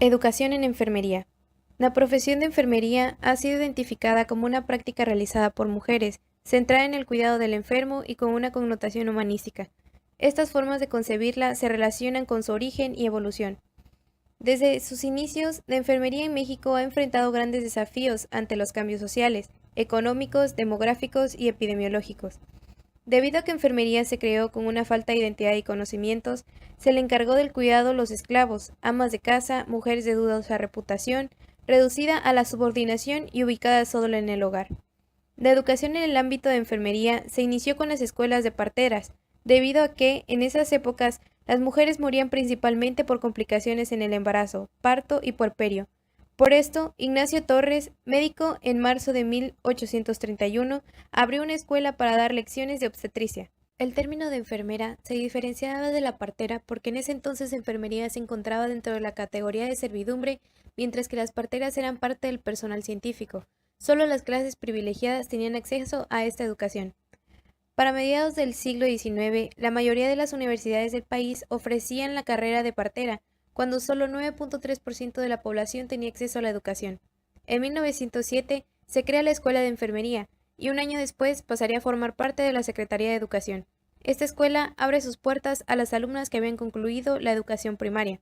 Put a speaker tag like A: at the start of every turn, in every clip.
A: Educación en enfermería. La profesión de enfermería ha sido identificada como una práctica realizada por mujeres, centrada en el cuidado del enfermo y con una connotación humanística. Estas formas de concebirla se relacionan con su origen y evolución. Desde sus inicios, la enfermería en México ha enfrentado grandes desafíos ante los cambios sociales, económicos, demográficos y epidemiológicos. Debido a que enfermería se creó con una falta de identidad y conocimientos, se le encargó del cuidado a los esclavos, amas de casa, mujeres de dudosa reputación, reducida a la subordinación y ubicada solo en el hogar. La educación en el ámbito de enfermería se inició con las escuelas de parteras, debido a que, en esas épocas, las mujeres morían principalmente por complicaciones en el embarazo, parto y puerperio. Por esto, Ignacio Torres, médico, en marzo de 1831, abrió una escuela para dar lecciones de obstetricia. El término de enfermera se diferenciaba de la partera porque en ese entonces enfermería se encontraba dentro de la categoría de servidumbre, mientras que las parteras eran parte del personal científico. Solo las clases privilegiadas tenían acceso a esta educación. Para mediados del siglo XIX, la mayoría de las universidades del país ofrecían la carrera de partera, cuando solo 9.3% de la población tenía acceso a la educación. En 1907 se crea la Escuela de Enfermería, y un año después pasaría a formar parte de la Secretaría de Educación. Esta escuela abre sus puertas a las alumnas que habían concluido la educación primaria.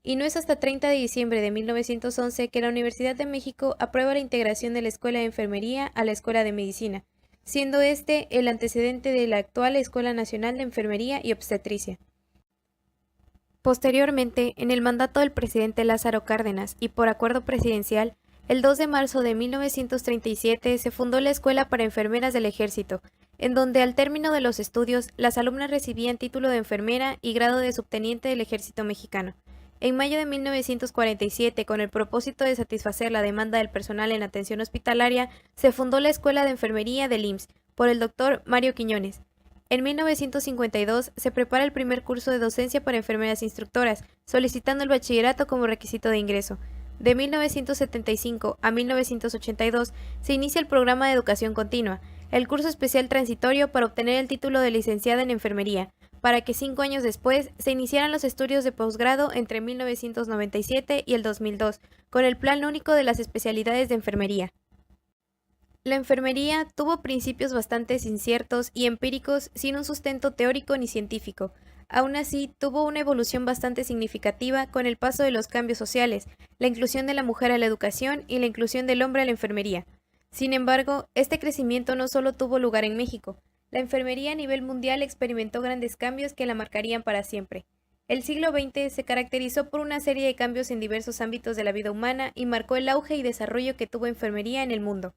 A: Y no es hasta 30 de diciembre de 1911 que la Universidad de México aprueba la integración de la Escuela de Enfermería a la Escuela de Medicina, siendo este el antecedente de la actual Escuela Nacional de Enfermería y Obstetricia. Posteriormente, en el mandato del presidente Lázaro Cárdenas y por acuerdo presidencial, el 2 de marzo de 1937 se fundó la Escuela para Enfermeras del Ejército, en donde al término de los estudios las alumnas recibían título de enfermera y grado de subteniente del Ejército Mexicano. En mayo de 1947, con el propósito de satisfacer la demanda del personal en atención hospitalaria, se fundó la Escuela de Enfermería del IMSS por el doctor Mario Quiñones. En 1952 se prepara el primer curso de docencia para enfermeras instructoras, solicitando el bachillerato como requisito de ingreso. De 1975 a 1982 se inicia el programa de educación continua, el curso especial transitorio para obtener el título de licenciada en enfermería, para que 5 años después se iniciaran los estudios de posgrado entre 1997 y el 2002, con el Plan Único de las Especialidades de Enfermería. La enfermería tuvo principios bastante inciertos y empíricos sin un sustento teórico ni científico. Aún así, tuvo una evolución bastante significativa con el paso de los cambios sociales, la inclusión de la mujer a la educación y la inclusión del hombre a la enfermería. Sin embargo, este crecimiento no solo tuvo lugar en México. La enfermería a nivel mundial experimentó grandes cambios que la marcarían para siempre. El siglo XX se caracterizó por una serie de cambios en diversos ámbitos de la vida humana y marcó el auge y desarrollo que tuvo enfermería en el mundo.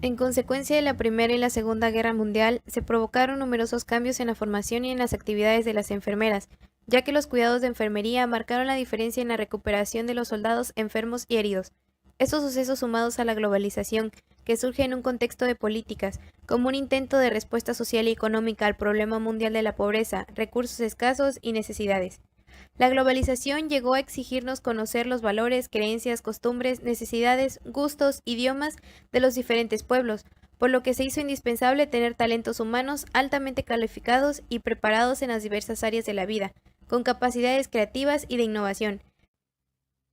A: En consecuencia de la Primera y la Segunda Guerra Mundial, se provocaron numerosos cambios en la formación y en las actividades de las enfermeras, ya que los cuidados de enfermería marcaron la diferencia en la recuperación de los soldados enfermos y heridos. Estos sucesos sumados a la globalización, que surge en un contexto de políticas, como un intento de respuesta social y económica al problema mundial de la pobreza, recursos escasos y necesidades. La globalización llegó a exigirnos conocer los valores, creencias, costumbres, necesidades, gustos, idiomas de los diferentes pueblos, por lo que se hizo indispensable tener talentos humanos altamente calificados y preparados en las diversas áreas de la vida, con capacidades creativas y de innovación.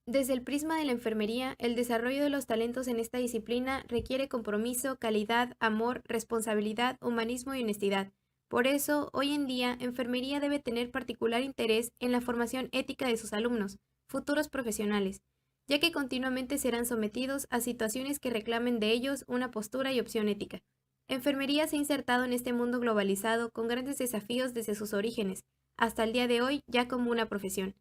A: Desde el prisma de la enfermería, el desarrollo de los talentos en esta disciplina requiere compromiso, calidad, amor, responsabilidad, humanismo y honestidad. Por eso, hoy en día, enfermería debe tener particular interés en la formación ética de sus alumnos, futuros profesionales, ya que continuamente serán sometidos a situaciones que reclamen de ellos una postura y opción ética. Enfermería se ha insertado en este mundo globalizado con grandes desafíos desde sus orígenes, hasta el día de hoy ya como una profesión.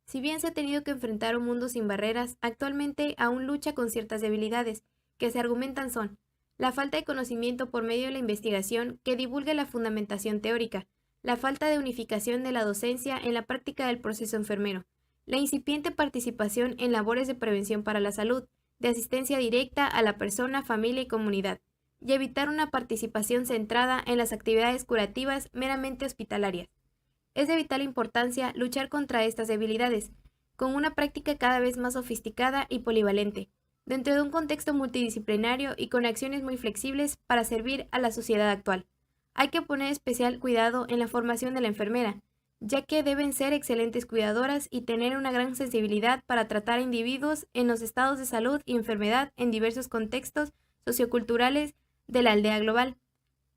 A: Si bien se ha tenido que enfrentar un mundo sin barreras, actualmente aún lucha con ciertas debilidades, que se argumentan son la falta de conocimiento por medio de la investigación que divulgue la fundamentación teórica, la falta de unificación de la docencia en la práctica del proceso enfermero, la incipiente participación en labores de prevención para la salud, de asistencia directa a la persona, familia y comunidad, y evitar una participación centrada en las actividades curativas meramente hospitalarias. Es de vital importancia luchar contra estas debilidades, con una práctica cada vez más sofisticada y polivalente, dentro de un contexto multidisciplinario y con acciones muy flexibles para servir a la sociedad actual. Hay que poner especial cuidado en la formación de la enfermera, ya que deben ser excelentes cuidadoras y tener una gran sensibilidad para tratar a individuos en los estados de salud y enfermedad en diversos contextos socioculturales de la aldea global.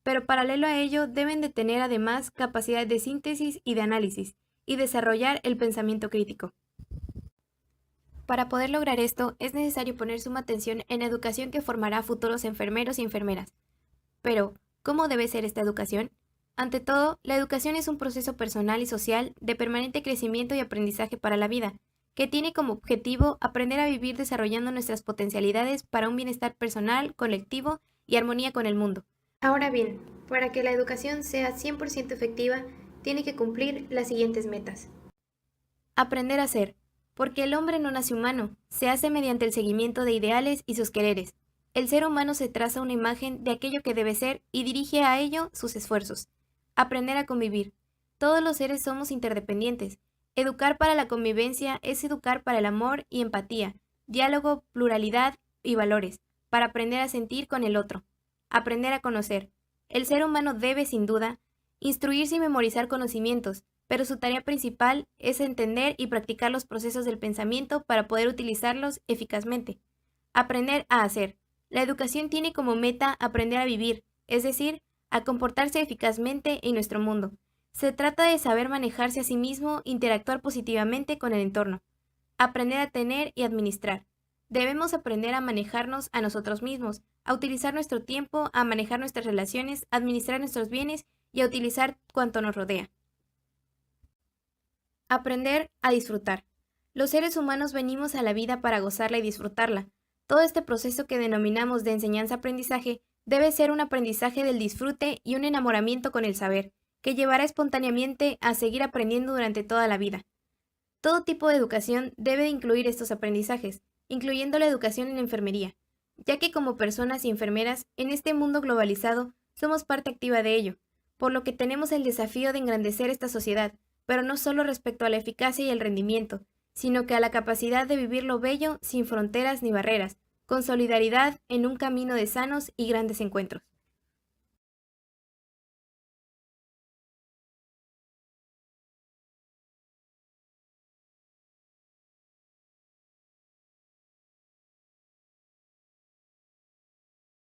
A: Pero paralelo a ello deben de tener además capacidad de síntesis y de análisis, y desarrollar el pensamiento crítico. Para poder lograr esto, es necesario poner suma atención en la educación que formará a futuros enfermeros y enfermeras. Pero, ¿cómo debe ser esta educación? Ante todo, la educación es un proceso personal y social de permanente crecimiento y aprendizaje para la vida, que tiene como objetivo aprender a vivir desarrollando nuestras potencialidades para un bienestar personal, colectivo y armonía con el mundo. Ahora bien, para que la educación sea 100% efectiva, tiene que cumplir las siguientes metas. Aprender a ser, porque el hombre no nace humano, se hace mediante el seguimiento de ideales y sus quereres. El ser humano se traza una imagen de aquello que debe ser y dirige a ello sus esfuerzos. Aprender a convivir. Todos los seres somos interdependientes. Educar para la convivencia es educar para el amor y empatía, diálogo, pluralidad y valores, para aprender a sentir con el otro. Aprender a conocer. El ser humano debe, sin duda, instruirse y memorizar conocimientos, pero su tarea principal es entender y practicar los procesos del pensamiento para poder utilizarlos eficazmente. Aprender a hacer. La educación tiene como meta aprender a vivir, es decir, a comportarse eficazmente en nuestro mundo. Se trata de saber manejarse a sí mismo, interactuar positivamente con el entorno. Aprender a tener y administrar. Debemos aprender a manejarnos a nosotros mismos, a utilizar nuestro tiempo, a manejar nuestras relaciones, a administrar nuestros bienes y a utilizar cuanto nos rodea. Aprender a disfrutar. Los seres humanos venimos a la vida para gozarla y disfrutarla. Todo este proceso que denominamos de enseñanza-aprendizaje debe ser un aprendizaje del disfrute y un enamoramiento con el saber, que llevará espontáneamente a seguir aprendiendo durante toda la vida. Todo tipo de educación debe incluir estos aprendizajes, incluyendo la educación en enfermería, ya que como personas y enfermeras en este mundo globalizado somos parte activa de ello, por lo que tenemos el desafío de engrandecer esta sociedad, pero no solo respecto a la eficacia y el rendimiento, sino que a la capacidad de vivir lo bello sin fronteras ni barreras, con solidaridad en un camino de sanos y grandes encuentros.